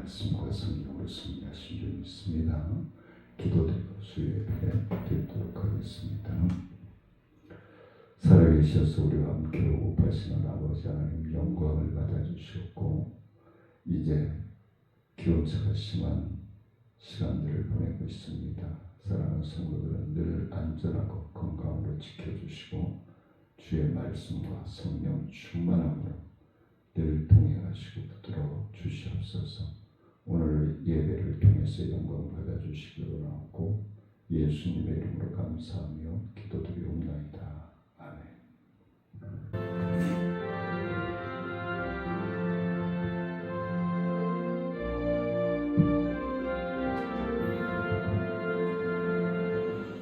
말씀과 성령으로 승리하신 줄 믿습니다. 기도드리고 수요예배 드리도록 하겠습니다. 살아계셔서 우리와 함께 호흡하시는 아버지 하나님 영광을 받아주셨고, 이제 기온차가 심한 시간들을 보내고 있습니다. 사랑하는 성도들은 늘 안전하고 건강으로 지켜주시고 주의 말씀과 성령 충만함으로 늘 동행하시고 붙들어 주시옵소서. 오늘 예배를 통해서 영광 받아주시기를 원하고 예수님의 이름으로 감사하며 기도드리옵나이다. 아멘.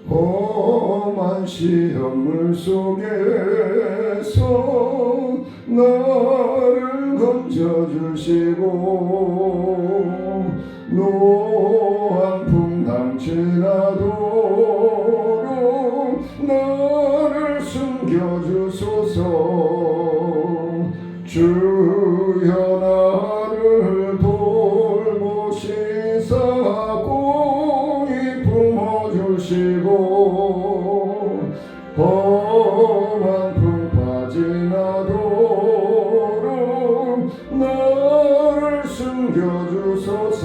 험한 시험물 속에서 나를 건져주시고 노한 풍랑 지나도록 나를 숨겨주소서. 주여 나를 돌보시사 공의 품어주시고 험한 풍파 지나도록 나를 숨겨주소서.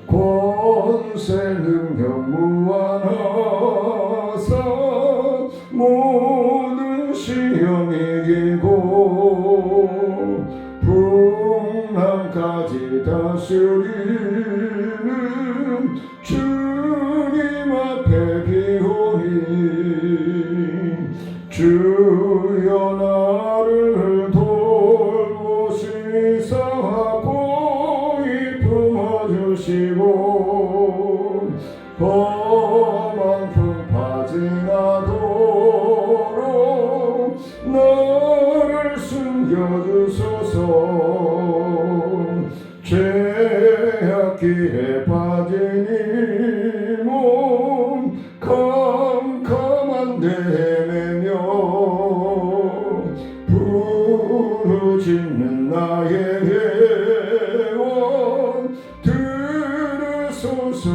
권세 능력 무한하사 모든 시험 이기고 풍랑까지 다스리는 주님 앞에 비오니 주여 나를 돌보시사 공의 품어주시고 험한 풍파 지나도록 나를 숨겨주소서. 죄악기에 빠진 이 몸 캄캄한데 헤매며 부르짖는 나의 애원 들으소서.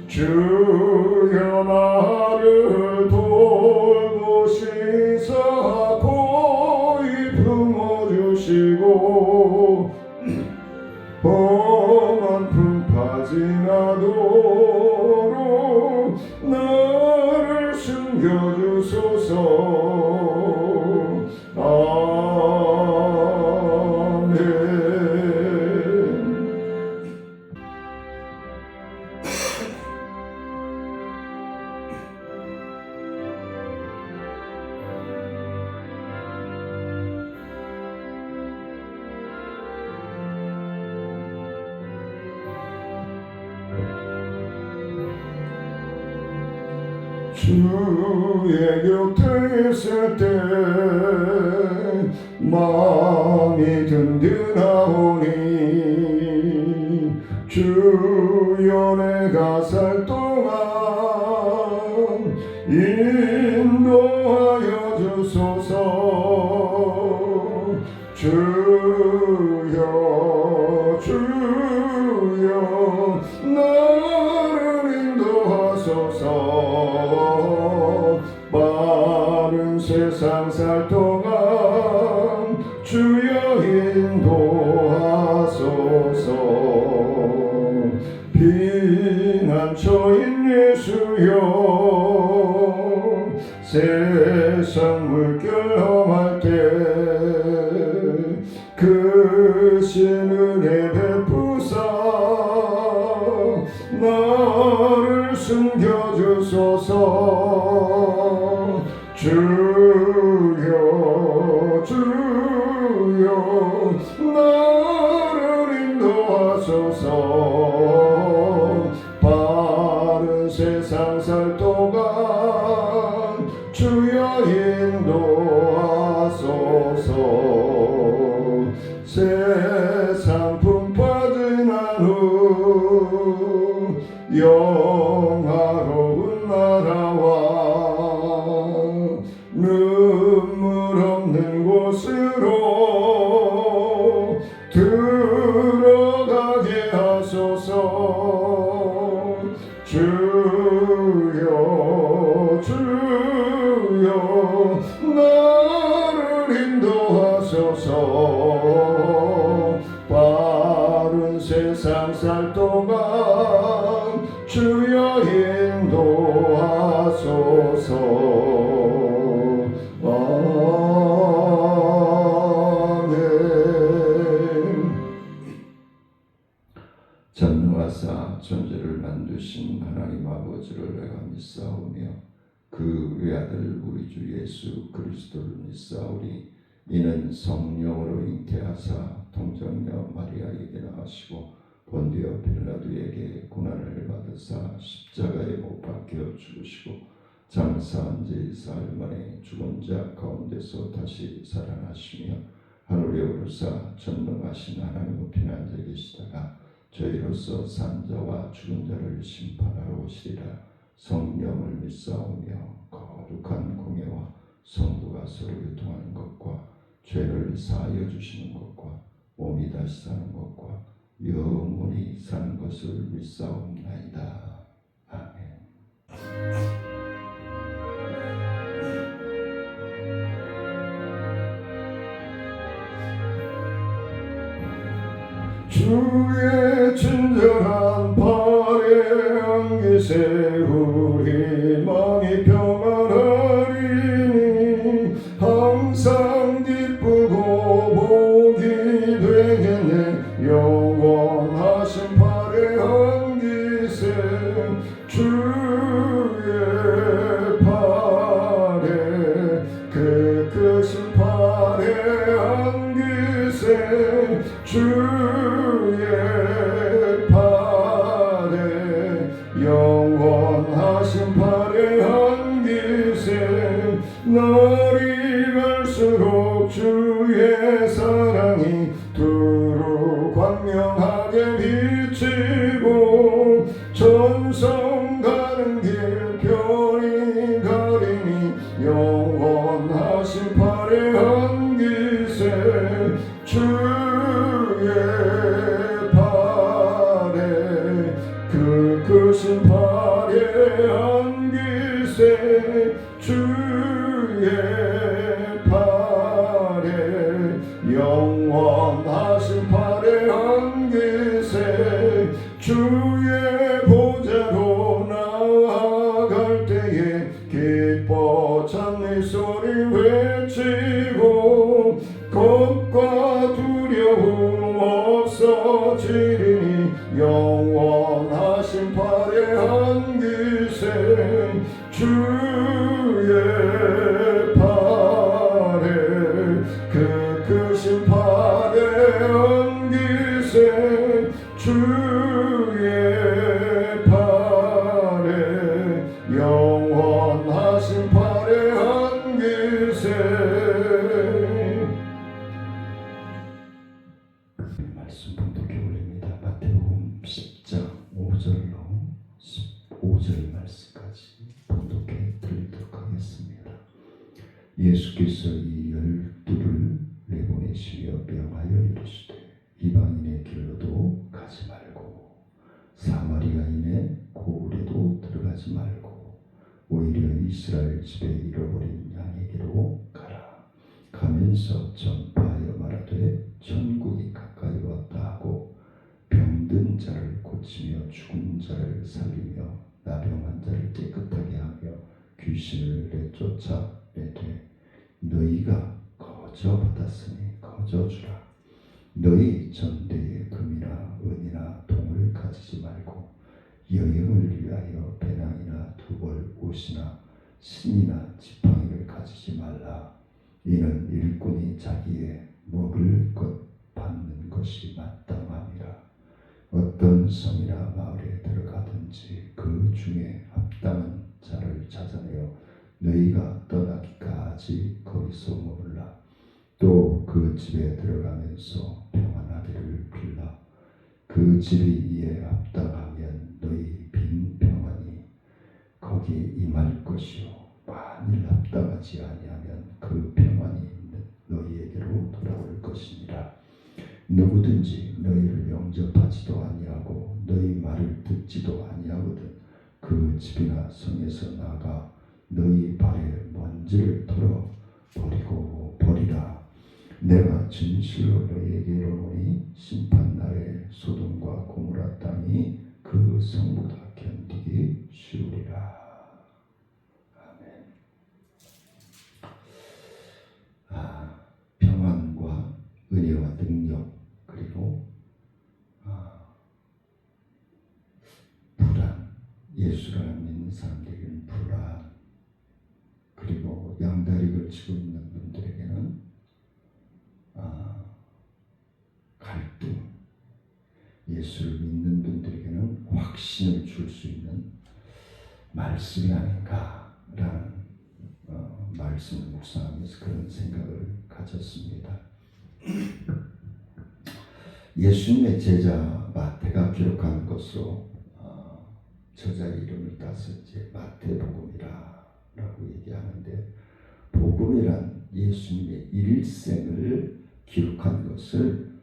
주여 나를 돌보시사 공의 품어주시고 험한 풍파 지나도록 나를 숨겨주소서. 주의 곁에 있을 때 마음이 든든하오니 주여 내가 살 동안 인도하여 주소서. 주여 나를 인도하소서. 많은 세상 살 동안 주여 인도하소서. 피난처인 예수여 세상 물결 험할 때 크신 은혜 베푸사 나를 숨겨주소서. 주여 나를 인도하소서. 바른 세상 살 동안 주여 인도하소서. 세상 풍파 지난 후 영화로운 나라와 눈물 없는 곳으로 아버지를 내가 믿사오며 그 외아들 우리 주 예수 그리스도를 믿사오니 이는 성령으로 잉태하사 동정녀 마리아에게 나으시고 본디오 빌라도에게 고난을 받으사 십자가에 못 박혀 죽으시고 장사한 지 사흘 만에 죽은 자 가운데서 다시 살아나시며 하늘에 오르사 전능하신 하나님 우편에 앉아 계시다가 저희로서 산 자와 죽은 자를 심판하러 오시리라. 성령을 믿사오며 거룩한 공예와 성도가 서로 교통하는 것과 죄를 사하여 주시는 것과 몸이 다시 사는 것과 영원히 사는 것을 믿사옵나이다. 아멘. 주의 친절한 발에 안기 세우리 마음이 평안하리니 항상 기쁘고 복이 되겠네. 영원하신 발에 안기세 주의 발에 그 크신 발에 안기세 주의 발에 영원하신 발에 안기세 날이 갈수록 주의 사랑이 두루 광명하게 비치고 전성 가는 길 별이 가리니 영원하신 발에 안기세 주의 발에 그 크신 발에 안기세 주의 발에 영원하신 발에 안기세 주의 보좌로 나아갈 때에 기뻐 찬미 소리 외치고 겁과 두려움 없어지리니 영원하신 발에 안기세 주의 발에 그 크신 발에 안기세 주의 발에 영원하신 발에 안기세. 말씀 봉독해 올립니다. 마태복음 10장 5절로 15절 말씀까지 봉독해 드리도록 하겠습니다. 예수께서 이 12를 내보내시며 명하여 이르시되 이방인의 길로도 가지 말고 사마리아인의 고을에도 들어가지 말고 오히려 이스라엘 집에 잃어버린 양에게로 가라. 가면서 전파하여 말하되 천국이 가까이 왔다 하고 병든 자를 고치며 죽은 자를 살리며 나병한 자를 깨끗하게 하며 귀신을 내쫓아 내되 너희가 거저 받았으니 거저 주라. 너희 전대에 금이나 은이나 동을 가지지 말고 여행을 위하여 배낭이나 두벌 옷이나 신이나 지팡이를 가지지 말라. 이는 일꾼이 자기의 먹을 것 받는 것이 마땅함이라. 어떤 성이나 마을에 들어가든지 그 중에 합당한 자를 찾아내어 너희가 떠나기까지 거기서 머물라. 또 그 집에 들어가면서 평안하기를 빌라. 그 집이 이에 합당하면 너희 빈 평안이 거기 임할 것이요 만일 합당하지 아니하면 그 평안이 너희에게로 돌아올 것이니라. 누구든지 너희를 영접하지도 아니하고 너희 말을 듣지도 아니하거든 그 집이나 성에서 나가 너희 발에 먼지를 털어 버리고 버리라. 내가 진실로 너희에게 이르노니 심판날에 소돔과 고모라 땅이 그 성보다 견디기 쉬우리라. 아멘. 평안과 은혜와 능력 그리고 불안, 예수라는 사람들에게는 불안, 그리고 양다리 걸치고 있는 분들에게는 갈등, 예수를 믿는 분들에게는 확신을 줄 수 있는 말씀이 아닌가라는 말씀을 묵상하면서 그런 생각을 가졌습니다. 예수님의 제자 마태가 기록한 것으로 저자의 이름을 따서 이제 마태복음이라고 얘기하는데, 복음이란 예수님의 일생을 기록한 것을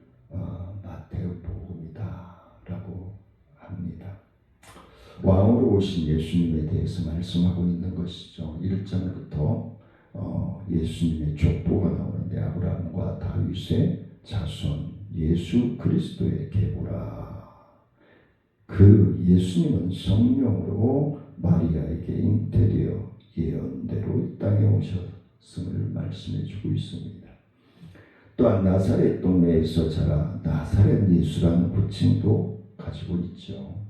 마태복음이다라고 합니다. 왕으로 오신 예수님에 대해서 말씀하고 있는 것이죠. 1절부터 예수님의 족보가 나오는데, 아브라함과 다윗의 자손 예수 그리스도의 계보라. 그 예수님은 성령으로 마리아에게 잉태되어 예언대로 이 땅에 오셨음을 말씀해 주고 있습니다. 또한 나사렛 동네에서 자라 나사렛 예수라는 호칭도 가지고 있죠.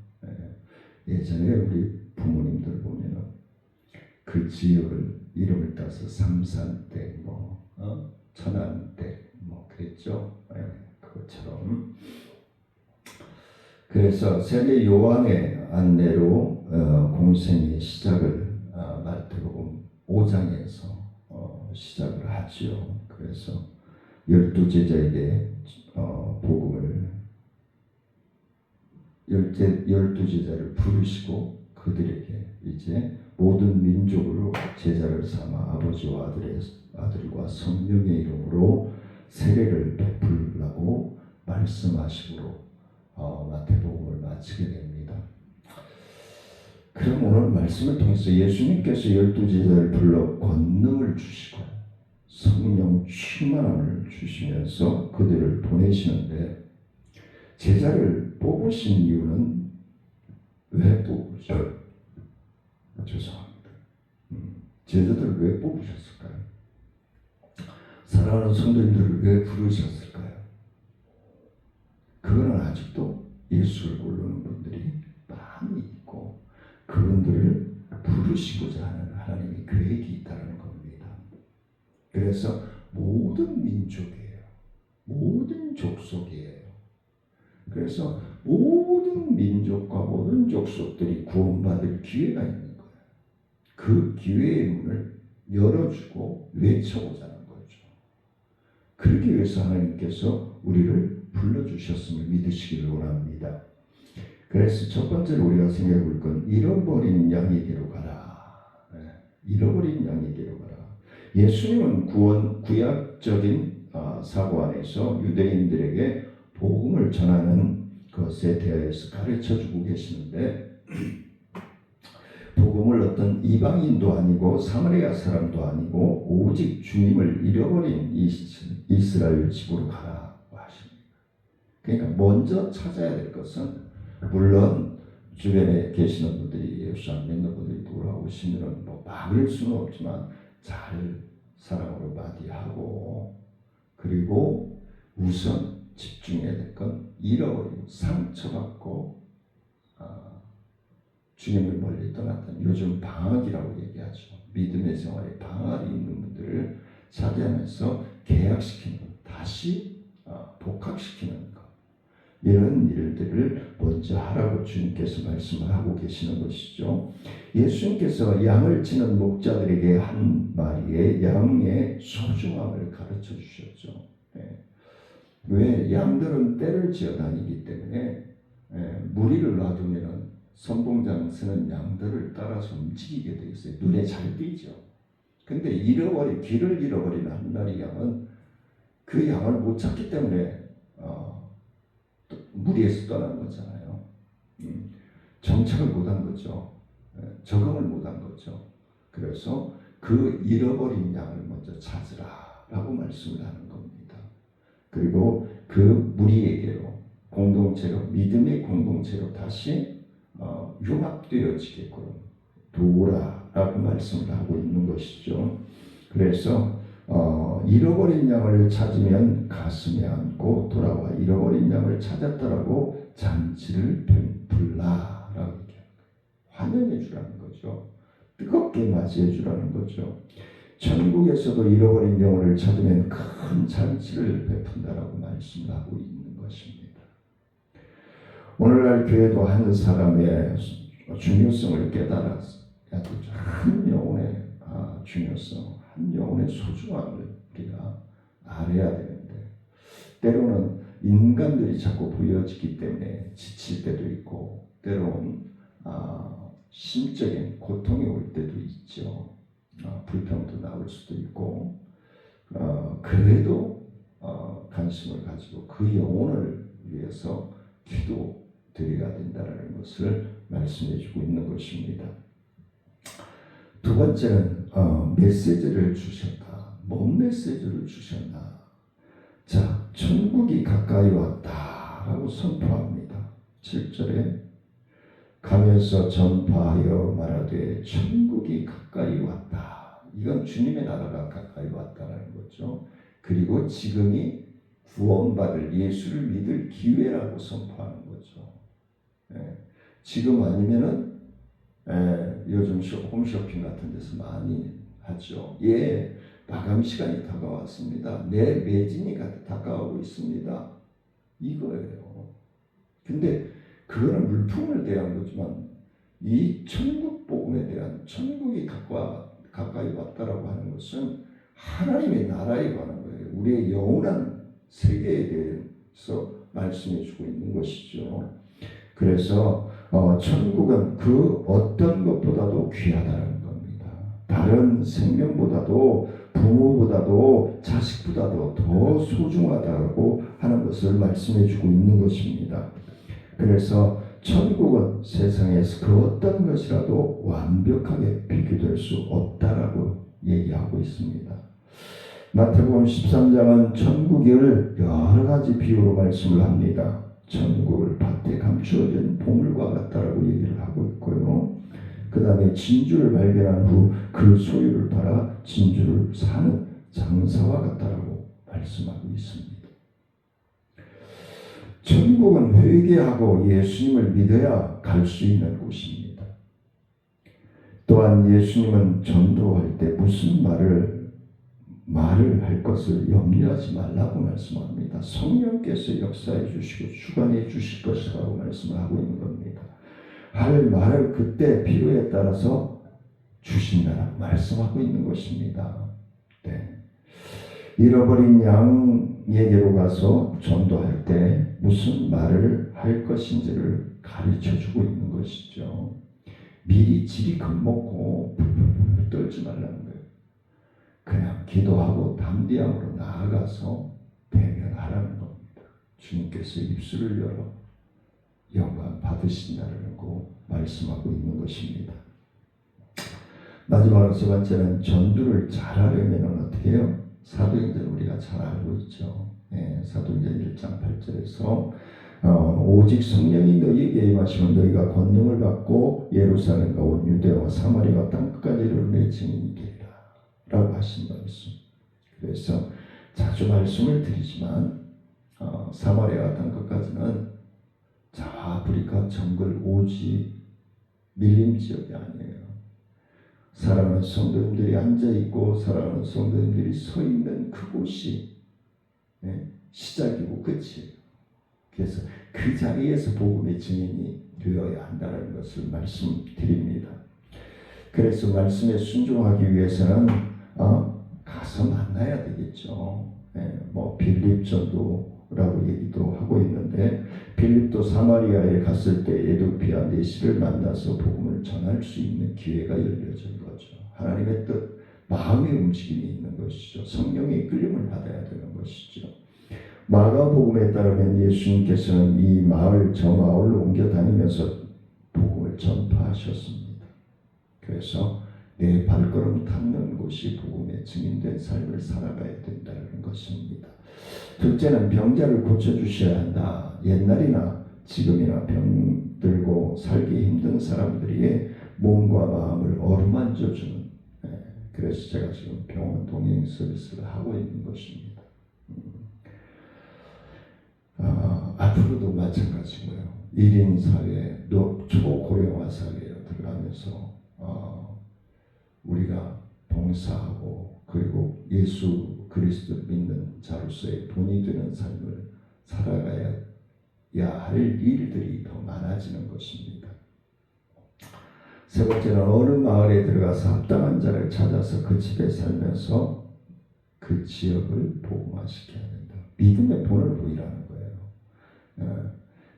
예전에 우리 부모님들 보면은 그 지역을 이름을 따서 삼산댁, 천안댁, 그랬죠. 그것처럼. 그래서 세례 요한의 안내로 공생의 시작을 마태복음 5장에서 시작을 하지요. 그래서 12제자에게 복음을 12제자를 부르시고 그들에게 이제 모든 민족으로 제자를 삼아 아버지와 아들과 성령의 이름으로 세례를 베풀라고 말씀하시므로 마태복음을 마치게 됩니다. 그럼 오늘 말씀을 통해서 예수님께서 12제자를 불러 권능을 주시고 성령 충만함을 주시면서 그들을 보내시는데, 제자를 뽑으신 이유는 왜 뽑으셨어요? 죄송합니다. 제자들을 왜 뽑으셨을까요? 사랑하는 성도님들을 왜 부르셨을까요? 그거는 아직도 예수를 모르는 분들이 많이 있고, 그분들을 부르시고자 하는 하나님의 계획이 있다는 겁니다. 그래서 모든 민족이에요. 모든 족속이에요. 그래서 모든 민족과 모든 족속들이 구원받을 기회가 있는 거예요. 그 기회의 문을 열어주고 외쳐보자는 거죠. 그러기 위해서 하나님께서 우리를 불러주셨음을 믿으시기를 원합니다. 그래서 첫 번째로 우리가 생각해 볼 건 잃어버린 양에게로 가라. 잃어버린 양에게로 가라. 예수님은 구약적인 사고 안에서 유대인들에게 복음을 전하는 것에 대해서 가르쳐주고 계시는데, 복음을 어떤 이방인도 아니고 사마리아 사람도 아니고 오직 주님을 잃어버린 이스라엘 집으로 가라고 하십니다. 그러니까 먼저 찾아야 될 것은, 물론 주변에 계시는 분들이 예수 안 믿는 분들이 돌아오시면 막을 수는 없지만 잘 사랑으로 맞이하고, 그리고 우선 집중해야 될 건 잃어버리고 상처받고 주님을 멀리 떠났던, 요즘 방학이라고 얘기하죠. 믿음의 생활에 방학이 있는 분들을 차지하면서 계약시키는 것, 다시 복학시키는 것, 이런 일들을 먼저 하라고 주님께서 말씀을 하고 계시는 것이죠. 예수님께서 양을 치는 목자들에게 한 마리의 양의 소중함을 가르쳐 주셨죠. 왜? 양들은 떼를 지어 다니기 때문에 무리를 놔두면 선봉장 쓰는 양들을 따라서 움직이게 돼 있어요. 눈에 잘 띄죠. 근데 길을 잃어버린 한 마리 양은 그 양을 못 찾기 때문에 무리에서 떠난 거잖아요. 정착을 못한 거죠. 적응을 못한 거죠. 그래서 그 잃어버린 양을 먼저 찾으라라고 말씀을 하는 겁니다. 그리고 그 무리에게로, 공동체로, 믿음의 공동체로 다시 융합되어지게끔 도우라라고 말씀을 하고 있는 것이죠. 그래서 잃어버린 양을 찾으면 가슴에 안고 돌아와 잃어버린 양을 찾았더라고 잔치를 불라라고 얘기합니다. 환영해 주라는 거죠. 거죠. 뜨겁게 맞이해 주라는 거죠. 천국에서도 잃어버린 영혼을 찾으면 큰 잔치를 베푼다라고 말씀을 하고 있는 것입니다. 오늘날 교회도 한 사람의 중요성을 깨달아야 되죠. 한 영혼의 중요성, 한 영혼의 소중함을 우리가 알아야 되는데, 때로는 인간들이 자꾸 보여지기 때문에 지칠 때도 있고, 때로는 심적인 고통이 올 때도 있죠. 불평도 나올 수도 있고, 그래도 관심을 가지고 그 영혼을 위해서 기도 드려야 된다는 것을 말씀해 주고 있는 것입니다. 두 번째는 메시지를 주셨다. 뭔 메시지를 주셨나? 자, 천국이 가까이 왔다라고 선포합니다. 7절에 가면서 전파하여 말하되 천국이 가까이 왔다. 이건 주님의 나라가 가까이 왔다라는 거죠. 그리고 지금이 구원받을 예수를 믿을 기회라고 선포하는 거죠. 지금 아니면은 요즘 홈쇼핑 같은 데서 많이 하죠. 마감 시간이 다가왔습니다. 내 매진이 다가오고 있습니다. 이거예요. 근데 그거는 물품을 대한 거지만 이 천국 복음에 대한 천국이 가까이 왔다라고 하는 것은 하나님의 나라에 관한 거예요. 우리의 영원한 세계에 대해서 말씀해 주고 있는 것이죠. 그래서 천국은 그 어떤 것보다도 귀하다는 겁니다. 다른 생명보다도 부모보다도 자식보다도 더 소중하다고 하는 것을 말씀해 주고 있는 것입니다. 그래서 천국은 세상에서 그 어떤 것이라도 완벽하게 비교될 수 없다라고 얘기하고 있습니다. 마태복음 13장은 천국을 여러 가지 비유로 말씀을 합니다. 천국을 밭에 감추어진 보물과 같다라고 얘기를 하고 있고요. 그 다음에 진주를 발견한 후 그 소유를 팔아 진주를 사는 장사와 같다라고 말씀하고 있습니다. 천국은 회개하고 예수님을 믿어야 갈 수 있는 곳입니다. 또한 예수님은 전도할 때 무슨 말을 할 것을 염려하지 말라고 말씀합니다. 성령께서 역사해 주시고 주관해 주실 것이라고 말씀을 하고 있는 겁니다. 할 말을 그때 필요에 따라서 주신다라고 말씀하고 있는 것입니다. 잃어버린 양에게로 가서 전도할 때 무슨 말을 할 것인지를 가르쳐 주고 있는 것이죠. 미리 지리 겁먹고 떨지 말라는 거예요. 그냥 기도하고 담대함으로 나아가서 대면하라는 겁니다. 주님께서 입술을 열어 영광 받으신다라고 말씀하고 있는 것입니다. 마지막으로 세 번째는 전도를 잘하려면 어떻게 해요? 사도행전 우리가 잘 알고 있죠. 사도행전 1장 8절에서 오직 성령이 너희에게 임하시면 너희가 권능을 받고 예루살렘과 온 유대와 사마리아와 땅끝까지 이르러 내 증인이 되리라 라고 하신 말씀. 그래서 자주 말씀을 드리지만 사마리아 땅끝까지는 아프리카 정글 오지 밀림 지역이 아니에요. 사랑하는 성도님들이 앉아있고 사랑하는 성도님들이 서 있는 그곳이 시작이고 끝이에요. 그래서 그 자리에서 복음의 증인이 되어야 한다는 것을 말씀드립니다. 그래서 말씀에 순종하기 위해서는 가서 만나야 되겠죠. 빌립 전도라고 얘기도 하고 있는데 빌립도 사마리아에 갔을 때 에도피아 내시를 만나서 복음을 전할 수 있는 기회가 열려진 거죠. 하나님의 뜻, 마음의 움직임이 있는 것이죠. 성령의 끌림을 받아야 되는 것이죠. 마가복음에 따르면 예수님께서는 이 마을 저 마을로 옮겨 다니면서 복음을 전파하셨습니다. 그래서 내 발걸음 닿는 곳이 복음의 증인된 삶을 살아가야 된다는 것입니다. 둘째는 병자를 고쳐주셔야 한다. 옛날이나 지금이나 병들고 살기 힘든 사람들이 몸과 마음을 어루만져주는, 그래서 제가 지금 병원 동행 서비스를 하고 있는 것입니다. 앞으로도 마찬가지고요. 1인 사회, 초고령화 사회에 들어가면서 봉사하고 그리고 예수 그리스도를 믿는 자로서의 본이 되는 삶을 살아가야 할 일들이 더 많아지는 것입니다. 세 번째는 어느 마을에 들어가서 합당한 자를 찾아서 그 집에 살면서 그 지역을 복음화시켜야 된다. 믿음의 본을 보이라는 거예요.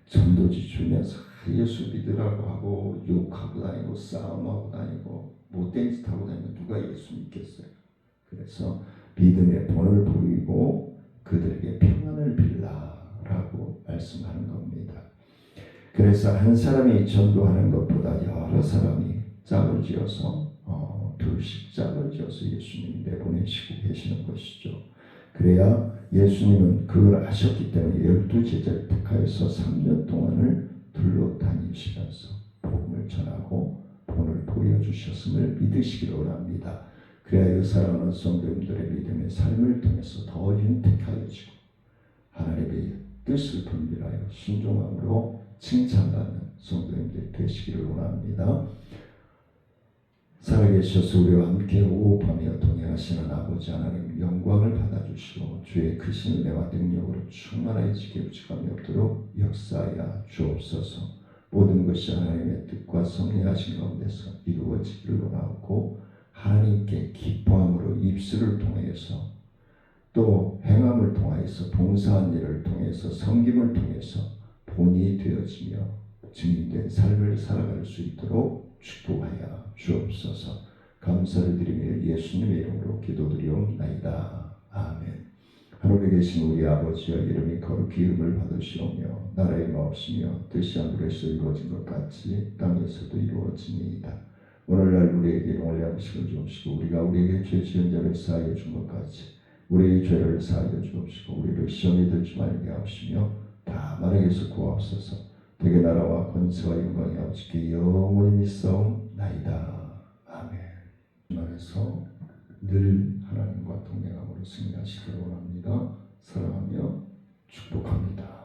전도지 주면서 예수 믿으라고 하고 욕하고 다니고 싸움하고 다니고 못된 짓 하고 다니면 누가 예수 믿겠어요. 그래서 믿음의 본을 보이고 그들에게 평안을 빌라라고 말씀하는 겁니다. 그래서 한 사람이 전도하는 것보다 여러 사람이 짝을 지어서 둘씩 짝을 지어서 예수님이 내보내시고 계시는 것이죠. 그래야 예수님은 그걸 아셨기 때문에 12제자를 택하여서 3년 동안을 둘러다니시면서 복음을 전하고 본을 보여주셨음을 믿으시기를 원합니다. 그래야 사랑하는 성도님들의 믿음의 삶을 통해서 더 윤택하여지고 하나님의 뜻을 분별하여 순종함으로 칭찬받는 성도님들이 되시기를 원합니다. 살아계셔서 우리와 함께 호흡하며 동행하시는 아버지 하나님 영광을 받아주시고 주의 크신 은혜와 능력으로 충만해지게 부족함이 없도록 역사하여 주옵소서. 모든 것이 하나님의 뜻과 섭리하신 가운데서 이루어지기를 원하고 하나님께 기뻐함으로 입술을 통해서 또 행함을 통하여서 봉사한 일을 통해서 섬김을 통해서 본이 되어지며 증인된 삶을 살아갈 수 있도록 축복하여 주옵소서. 감사를 드리며 예수님의 이름으로 기도드리옵나이다. 아멘. 하늘에 계신 우리 아버지여 이름이 거룩히 이름을 받으시오며 나라의 마옵시며 뜻이 하늘에서 이루어진 것 같이 땅에서도 이루어지니이다. 오늘날 우리에게 일용할 양식을 주옵시고 우리가 우리에게 죄 지은 자를 사하여 준 것 같이 우리의 죄를 사하여 주옵시고 우리를 시험에 들지 말게 하옵시며 다만에게서 구하옵소서. 대개 나라와 권세와 영광이 아버지께 영원히 있사옵나이다. 아멘. 주말에서 늘 하나님과 동행함으로 승리하시기를 원합니다. 사랑하며 축복합니다.